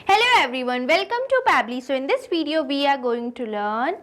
Hello everyone, welcome to Pabbly. So in this video we are going to learn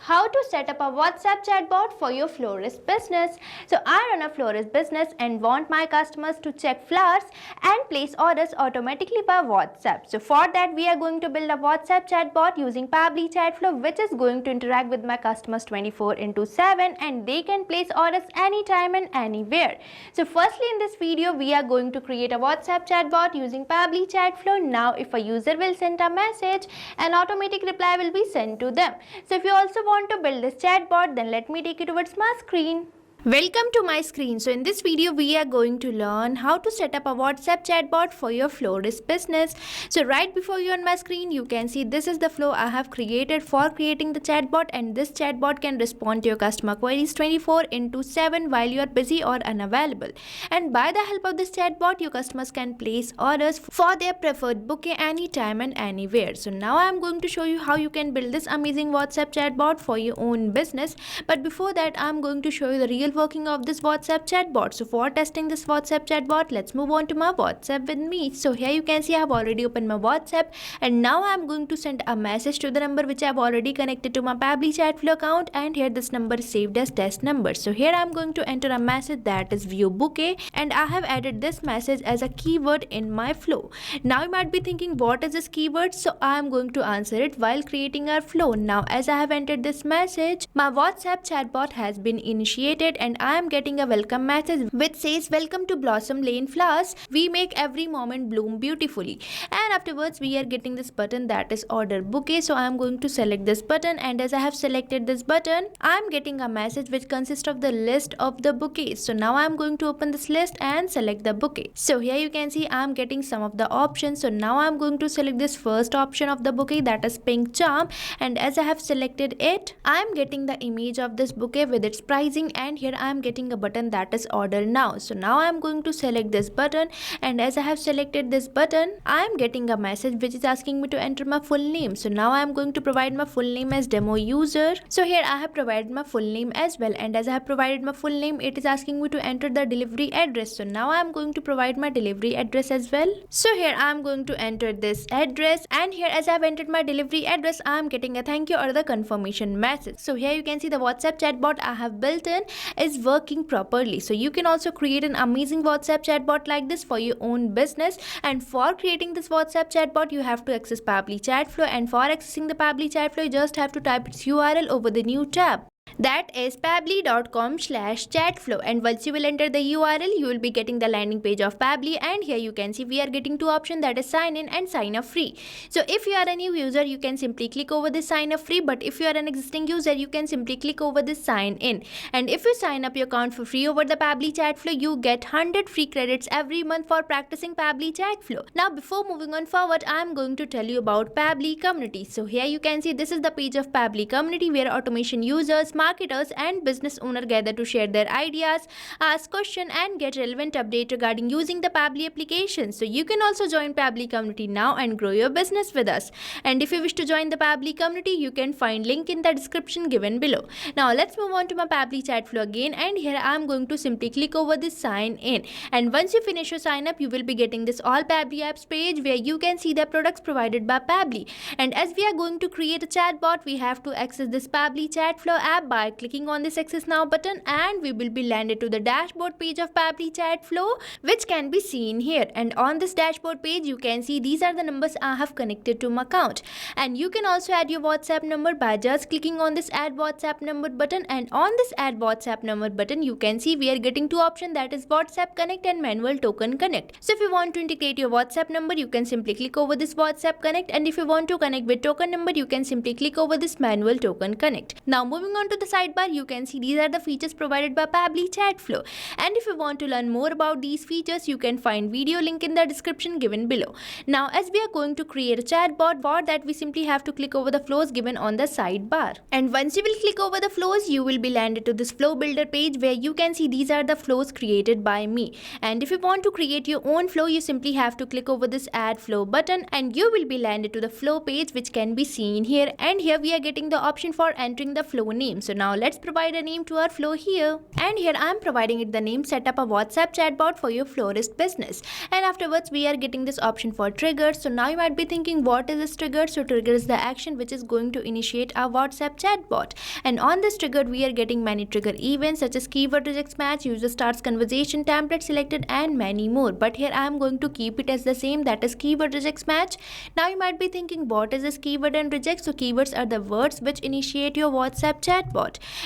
how to set up a WhatsApp chatbot for your florist business. So I run a florist business and want my customers to check flowers and place orders automatically by WhatsApp. So for that we are going to build a WhatsApp chatbot using Pabbly Chatflow, which is going to interact with my customers 24/7 and they can place orders anytime and anywhere. So firstly in this video we are going to create a WhatsApp chatbot using Pabbly Chatflow. Now if a user will send a message, an automatic reply will be sent to them. So if you also want to build this chatbot, then let me take you towards my screen. Welcome to my screen. So in this video we are going to learn how to set up a WhatsApp chatbot for your florist business. So right before you on my screen you can see this is the flow I have created for creating the chatbot, and this chatbot can respond to your customer queries 24/7 while you are busy or unavailable. And by the help of this chatbot your customers can place orders for their preferred bouquet anytime and anywhere. So now I am going to show you how you can build this amazing WhatsApp chatbot for your own business. But before that I am going to show you the real working of this WhatsApp chatbot. So for testing this WhatsApp chatbot, let's move on to my WhatsApp with me. So here you can see I have already opened my WhatsApp, and now I am going to send a message to the number which I have already connected to my Pabbly Chatflow account, and here this number is saved as test number. So here I am going to enter a message that is view bouquet, and I have added this message as a keyword in my flow. Now you might be thinking what is this keyword? So I am going to answer it while creating our flow. Now as I have entered this message, my WhatsApp chatbot has been initiated and I am getting a welcome message which says welcome to Blossom Lane Flowers. We make every moment bloom beautifully. And afterwards we are getting this button that is order bouquet. So I am going to select this button, and as I have selected this button I am getting a message which consists of the list of the bouquets. So now I am going to open this list and select the bouquet. So here you can see I am getting some of the options. So now I am going to select this first option of the bouquet, that is pink charm, and as I have selected it I am getting the image of this bouquet with its pricing, and here I am getting a button that is order now. So now I am going to select this button, and as I have selected this button I am getting a message which is asking me to enter my full name. So now I am going to provide my full name as demo user. So here I have provided my full name as well, and as I have provided my full name it is asking me to enter the delivery address. So now I am going to provide my delivery address as well. So here I am going to enter this address, and here as I have entered my delivery address I am getting a thank you or the confirmation message. So here you can see the WhatsApp chatbot I have built in is working properly. So you can also create an amazing WhatsApp chatbot like this for your own business, and for creating this WhatsApp chatbot you have to access Pabbly Chatflow, and for accessing the Pabbly Chatflow you just have to type its URL over the new tab. That is pabbly.com/chatflow, and once you will enter the URL you will be getting the landing page of Pabbly, and here you can see we are getting two options, that is sign in and sign up free. So if you are a new user you can simply click over this sign up free, but if you are an existing user you can simply click over this sign in. And if you sign up your account for free over the Pabbly Chatflow you get 100 free credits every month for practicing Pabbly Chatflow. Now before moving on forward I am going to tell you about Pabbly community. So here you can see this is the page of Pabbly community where automation users, marketers and business owner gather to share their ideas, ask questions and get relevant update regarding using the Pabbly application. So you can also join Pabbly community now and grow your business with us. And if you wish to join the Pabbly community you can find link in the description given below. Now let's move on to my Pabbly Chatflow again, and here I am going to simply click over this sign in, and once you finish your sign up you will be getting this all Pabbly apps page where you can see the products provided by Pabbly. And as we are going to create a chatbot we have to access this Pabbly Chatflow app by clicking on this access now button, and we will be landed to the dashboard page of Pabbly Chatflow which can be seen here. And on this dashboard page you can see these are the numbers I have connected to my account, and you can also add your WhatsApp number by just clicking on this add WhatsApp number button. And on this add WhatsApp number button you can see we are getting two options, that is WhatsApp Connect and Manual Token Connect. So if you want to integrate your WhatsApp number you can simply click over this WhatsApp Connect, and if you want to connect with token number you can simply click over this Manual Token Connect. Now moving on to the sidebar you can see these are the features provided by Pabbly Chatflow, and if you want to learn more about these features you can find video link in the description given below. Now as we are going to create a chatbot, for that we simply have to click over the flows given on the sidebar, and once you will click over the flows you will be landed to this flow builder page where you can see these are the flows created by me. And if you want to create your own flow you simply have to click over this add flow button, and you will be landed to the flow page which can be seen here. And here we are getting the option for entering the flow name. So So now let's provide a name to our flow here. And here I am providing it the name set up a WhatsApp chatbot for your florist business. And afterwards we are getting this option for trigger. So now you might be thinking, what is this trigger? So trigger is the action which is going to initiate our WhatsApp chatbot. And on this trigger we are getting many trigger events such as keyword rejects match, user starts conversation, template selected, and many more. But here I am going to keep it as the same, that is keyword rejects match. Now you might be thinking, what is this keyword and reject? So keywords are the words which initiate your WhatsApp chatbot.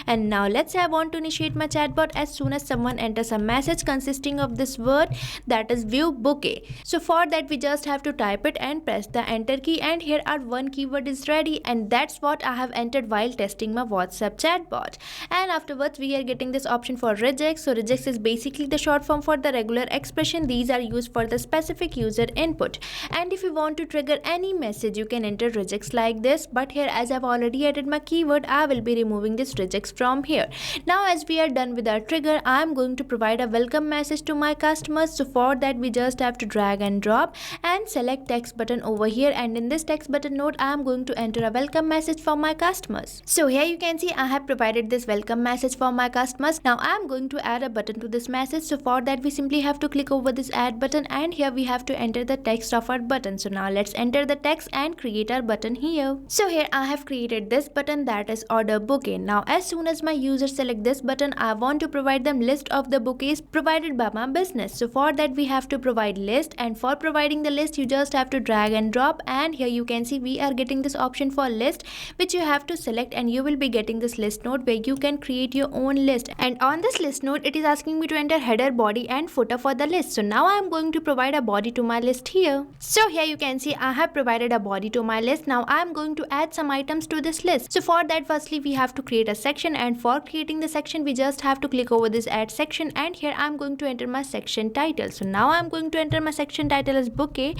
And now let's say I want to initiate my chatbot as soon as someone enters a message consisting of this word, that is view bouquet. So for that we just have to type it and press the enter key, and here our one keyword is ready, and that's what I have entered while testing my WhatsApp chatbot. And afterwards we are getting this option for rejects. So rejects is basically the short form for the regular expression. These are used for the specific user input. And if you want to trigger any message, you can enter rejects like this, but here as I've already added my keyword, I will be removing this rejects from here. Now as we are done with our trigger, I am going to provide a welcome message to my customers. So for that we just have to drag and drop and select text button over here, and in this text button node I am going to enter a welcome message for my customers. So here you can see I have provided this welcome message for my customers. Now I am going to add a button to this message. So for that we simply have to click over this add button, and here we have to enter the text of our button. So now let's enter the text and create our button here. So here I have created this button, that is order bouquet. Now as soon as my users select this button, I want to provide them list of the bouquets provided by my business. So for that we have to provide list, and for providing the list you just have to drag and drop, and here you can see we are getting this option for list which you have to select, and you will be getting this list node where you can create your own list. And on this list node it is asking me to enter header, body, and footer for the list. So now I am going to provide a body to my list here. So here you can see I have provided a body to my list. Now I am going to add some items to this list. So for that firstly we have to create a section, and for creating the section we just have to click over this add section, and here I am going to enter my section title. So now I am going to enter my section title as bouquet.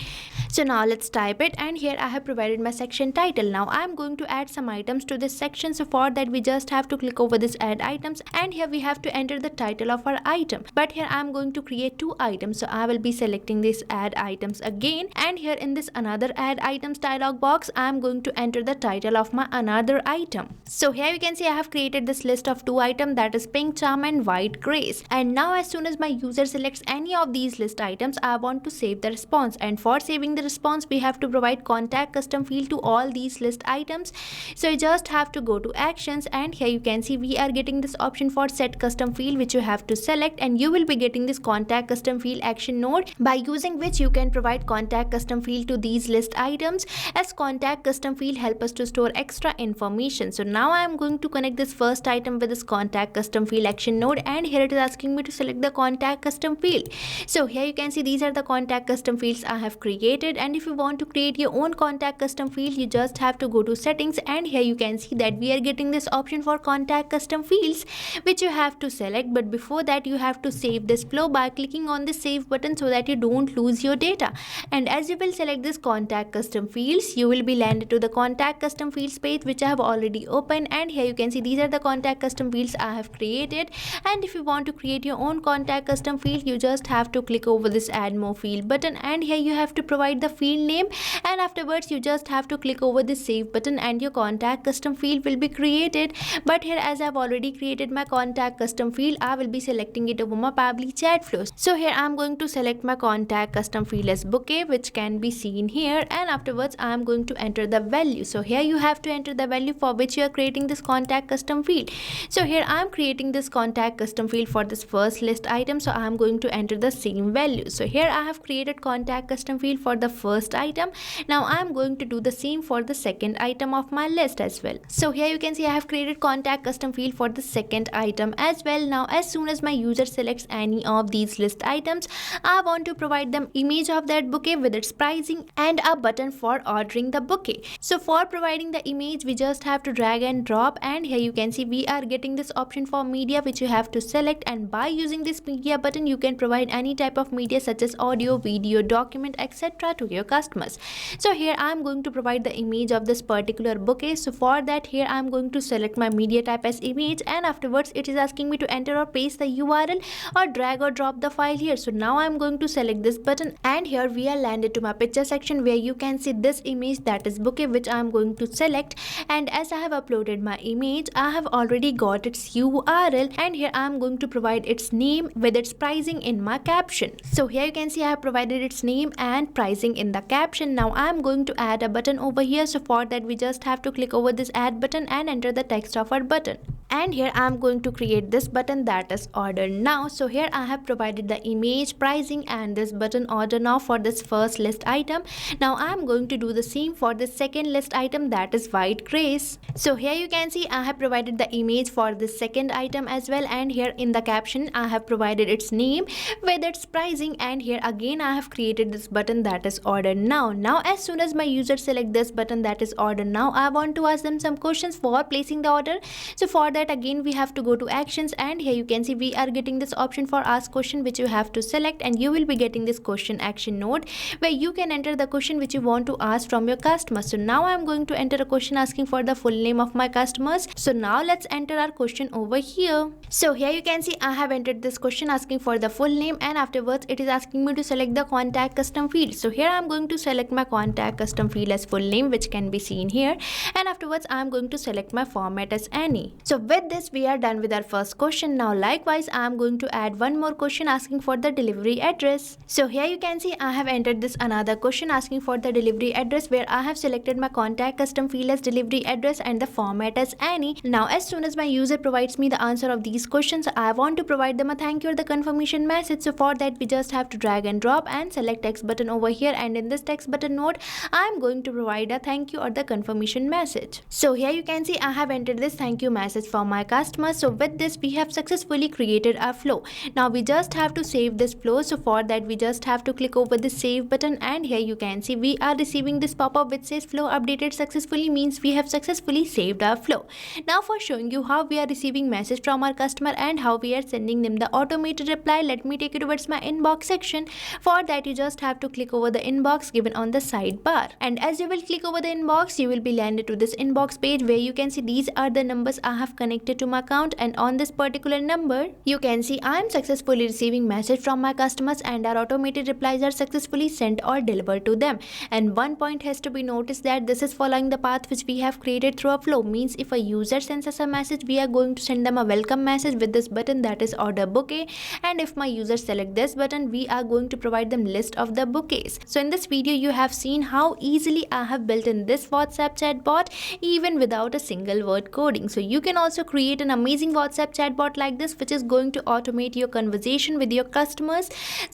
So now let's type it, and here I have provided my section title. Now I am going to add some items to this section. So for that we just have to click over this add items, and here we have to enter the title of our item. But here I am going to create two items, so I will be selecting this add items again, and here in this another add items dialog box I am going to enter the title of my another item. So here you can see I have created this list of two items, that is pink charm and white grace. And now as soon as my user selects any of these list items, I want to save the response, and for saving the response we have to provide contact custom field to all these list items. So you just have to go to actions, and here you can see we are getting this option for set custom field which you have to select, and you will be getting this contact custom field action node by using which you can provide contact custom field to these list items, as contact custom field help us to store extra information. So now I am going to connect this first item with this contact custom field action node, and here it is asking me to select the contact custom field. So here you can see these are the contact custom fields I have created, and if you want to create your own contact custom field you just have to go to settings, and here you can see that we are getting this option for contact custom fields which you have to select. But before that you have to save this flow by clicking on the save button so that you don't lose your data. And as you will select this contact custom fields, you will be landed to the contact custom fields page which I have already opened, and here you can see these are the contact custom fields I have created. And if you want to create your own contact custom field you just have to click over this add more field button, and here you have to provide the field name, and afterwards you just have to click over this save button and your contact custom field will be created. But here as I have already created my contact custom field, I will be selecting it over my Pabbly Chatflow. So here I am going to select my contact custom field as bouquet which can be seen here, and afterwards I am going to enter the value. So here you have to enter the value for which you are creating this contact custom field. So here I am creating this contact custom field for this first list item, so I am going to enter the same value. So here I have created contact custom field for the first item. Now I am going to do the same for the second item of my list as well. So here you can see I have created contact custom field for the second item as well. Now as soon as my user selects any of these list items, I want to provide them image of that bouquet with its pricing and a button for ordering the bouquet. So for providing the image we just have to drag and drop, and here you can see we are getting this option for media which you have to select, and by using this media button you can provide any type of media such as audio, video, document, etc. to your customers. So here I am going to provide the image of this particular bouquet. So for that here I am going to select my media type as image, and afterwards it is asking me to enter or paste the URL or drag or drop the file here. So now I am going to select this button, and here we are landed to my picture section where you can see this image, that is bouquet, which I am going to select. And as I have uploaded my image image, I have already got its URL, and here I am going to provide its name with its pricing in my caption. So here you can see I have provided its name and pricing in the caption. Now I am going to add a button over here. So for that we just have to click over this add button and enter the text of our button. And here I am going to create this button, that is order now. So here I have provided the image, pricing and this button order now for this first list item. Now I am going to do the same for the second list item, that is white grace. So here you can see I have provided the image for this second item as well, and here in the caption I have provided its name with its pricing, and here again I have created this button, that is order now. Now as soon as my user select this button, that is order now, I want to ask them some questions for placing the order. So for that again we have to go to actions, and here you can see we are getting this option for ask question, which you have to select, and you will be getting this question action node where you can enter the question which you want to ask from your customer. So now I am going to enter a question asking for the full name of my customers. So now let's enter our question over here. So here you can see I have entered this question asking for the full name, and afterwards it is asking me to select the contact custom field. So here I am going to select my contact custom field as full name, which can be seen here, and afterwards I am going to select my format as any. So with this we are done with our first question. Now likewise I am going to add one more question asking for the delivery address. So here you can see I have entered this another question asking for the delivery address, where I have selected my contact custom field as delivery address and the format as any. Now as soon as my user provides me the answer of these questions, I want to provide them a thank you or the confirmation message. So for that we just have to drag and drop and select text button over here, and in this text button node I am going to provide a thank you or the confirmation message. So here you can see I have entered this thank you message for my customer. So with this we have successfully created our flow. Now we just have to save this flow. So for that we just have to click over the save button, and here you can see we are receiving this pop-up which says flow updated successfully, means we have successfully saved our flow. Now for showing you how we are receiving message from our customer and how we are sending them the automated reply, let me take you towards my inbox section. For that you just have to click over the inbox given on the sidebar, and as you will click over the inbox you will be landed to this inbox page where you can see these are the numbers I have connected to my account, and on this particular number you can see I am successfully receiving message from my customers and our automated replies are successfully sent or delivered to them. And one point has to be noticed that this is following the path which we have created through a flow, means if a user sends us a message we are going to send them a welcome message with this button, that is order bouquet, and if my user select this button we are going to provide them list of the bouquets. So in this video you have seen how easily I have built in this WhatsApp chatbot even without a single word coding. So you can also create an amazing WhatsApp chatbot like this which is going to automate your conversation with your customers,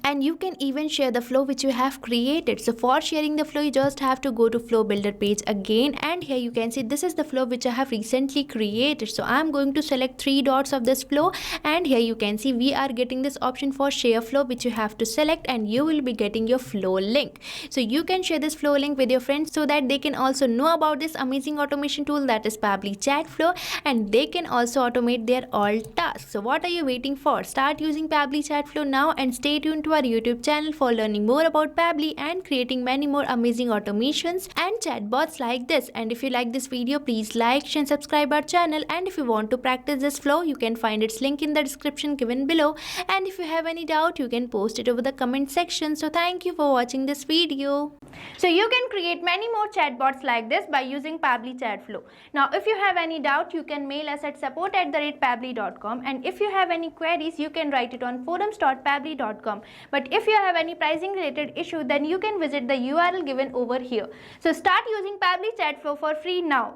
and you can even share the flow which you have created. So for sharing the flow you just have to go to flow builder page again, and here you can see this is the flow which I have recently created. So I am going to select 3 dots of this flow, and here you can see we are getting this option for share flow which you have to select, and you will be getting your flow link. So you can share this flow link with your friends so that they can also know about this amazing automation tool, that is Pabbly Chatflow, and they can also automate their all tasks. So what are you waiting for? Start using Pabbly Chatflow now, and stay tuned to our YouTube channel for learning more about Pabbly and creating many more amazing automations and chatbots like this. And if you like this video, please like, share and subscribe our channel, and if you want to practice this flow you can find its link in the description given below, and if you have any doubt you can post it over the comment section. So thank you for watching this video. So you can create many more chatbots like this by using Pabbly Chatflow. Now if you have any doubt you can mail us at support@pabbly.com, and if you have any queries you can write it on forums.pabbly.com. But if you have any pricing related issue then you can visit the URL given over here. So start using Pabbly Chatflow for free now.